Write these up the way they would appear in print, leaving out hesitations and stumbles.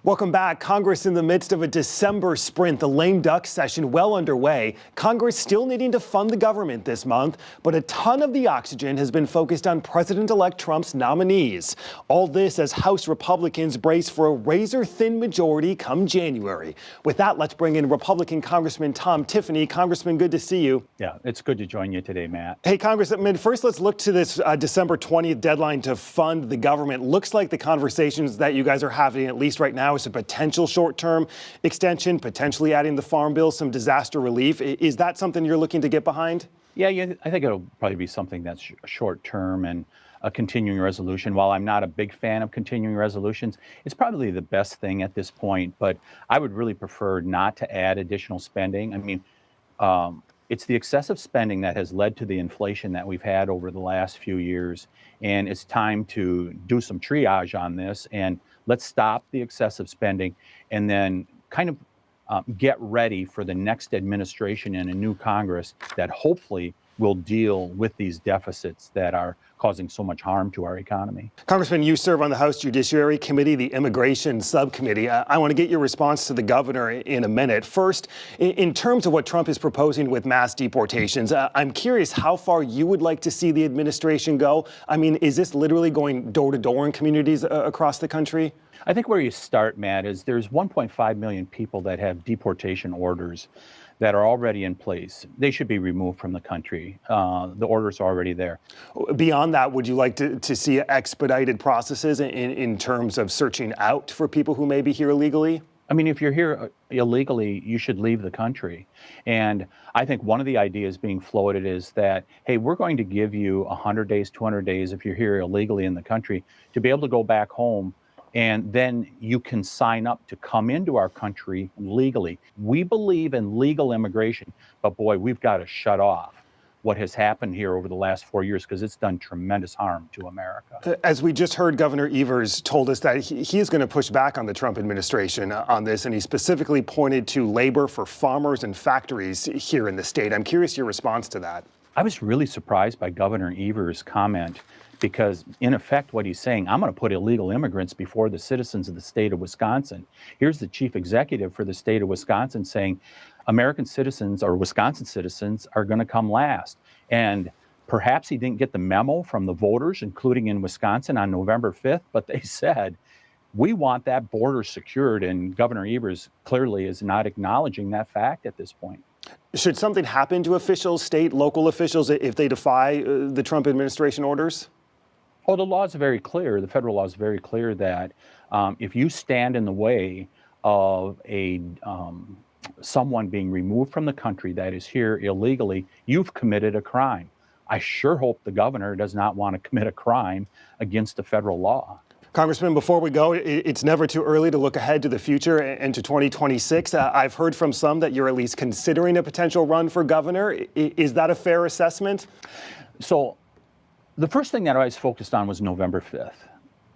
Welcome back. Congress in the midst of a December sprint, the lame duck session well underway. Congress still needing to fund the government this month, but a ton of the oxygen has been focused on President-elect Trump's nominees. All this as House Republicans brace for a razor-thin majority come January. With that, let's bring in Republican Congressman Tom Tiffany. Congressman, good to see you. Yeah, it's good to join you today, Matt. Hey, Congressman, first let's look to this December 20th deadline to fund the government. Looks like the conversations that you guys are having, at least right now, is a potential short-term extension, potentially adding the farm bill, some disaster relief. Is that something you're looking to get behind? Yeah, I think it'll probably be something that's short-term and a continuing resolution. While I'm not a big fan of continuing resolutions, it's probably the best thing at this point, but I would really prefer not to add additional spending. I mean, it's the excessive spending that has led to the inflation that we've had over the last few years, and it's time to do some triage on this, and let's stop the excessive spending and then kind of get ready for the next administration and a new Congress that hopefully will deal with these deficits that are causing so much harm to our economy. Congressman, you serve on the House Judiciary Committee, the Immigration Subcommittee. I want to get your response to the governor in a minute. First, in terms of what Trump is proposing with mass deportations, I'm curious how far you would like to see the administration go. I mean, is this literally going door to door in communities across the country? I think where you start, Matt, is there's 1.5 million people that have deportation orders that are already in place. They should be removed from the country. The orders are already there. Beyond that, would you like to see expedited processes in terms of searching out for people who may be here illegally? I mean, if you're here illegally, you should leave the country. And I think one of the ideas being floated is that, hey, we're going to give you 100 days, 200 days if you're here illegally in the country to be able to go back home, and then you can sign up to come into our country legally. We believe in legal immigration, but boy, we've got to shut off what has happened here over the last 4 years because it's done tremendous harm to America. As we just heard, Governor Evers told us that he is going to push back on the Trump administration on this, and he specifically pointed to labor for farmers and factories here in the state. I'm curious your response to that. I was really surprised by Governor Evers' comment because, in effect, what he's saying, I'm going to put illegal immigrants before the citizens of the state of Wisconsin. Here's the chief executive for the state of Wisconsin saying American citizens or Wisconsin citizens are going to come last. And perhaps he didn't get the memo from the voters, including in Wisconsin on November 5th, but they said, we want that border secured. And Governor Evers clearly is not acknowledging that fact at this point. Should something happen to officials, state, local officials, if they defy the Trump administration orders? Oh, the law is very clear. The federal law is very clear that if you stand in the way of someone being removed from the country that is here illegally, you've committed a crime. I sure hope the governor does not want to commit a crime against the federal law. Congressman, before we go, it's never too early to look ahead to the future and to 2026. I've heard from some that you're at least considering a potential run for governor. Is that a fair assessment? So the first thing that I was focused on was November 5th,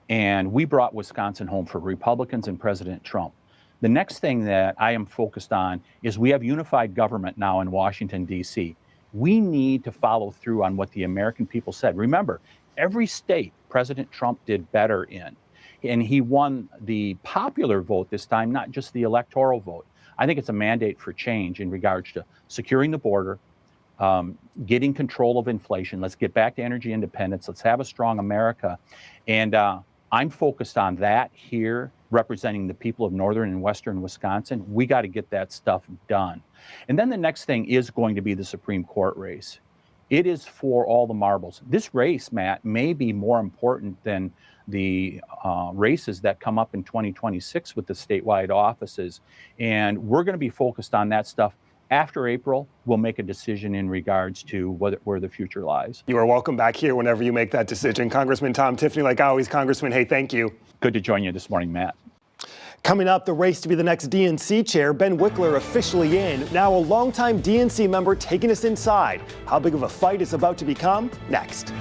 and we brought Wisconsin home for Republicans and President Trump. The next thing that I am focused on is we have unified government now in Washington, D.C. We need to follow through on what the American people said. Remember, every state President Trump did better in, and he won the popular vote this time, not just the electoral vote. I think it's a mandate for change in regards to securing the border, getting control of inflation. Let's get back to energy independence. Let's have a strong America. And I'm focused on that here, representing the people of northern and western Wisconsin. We got to get that stuff done. And then the next thing is going to be the Supreme Court race. It is for all the marbles. This race, Matt, may be more important than the races that come up in 2026 with the statewide offices. And we're going to be focused on that stuff. After April, we'll make a decision in regards to where the future lies. You are welcome back here whenever you make that decision. Congressman Tom Tiffany, like always. Congressman, hey, thank you. Good to join you this morning, Matt. Coming up, the race to be the next DNC chair, Ben Wickler officially in. Now a longtime DNC member taking us inside. How big of a fight it's about to become? Next.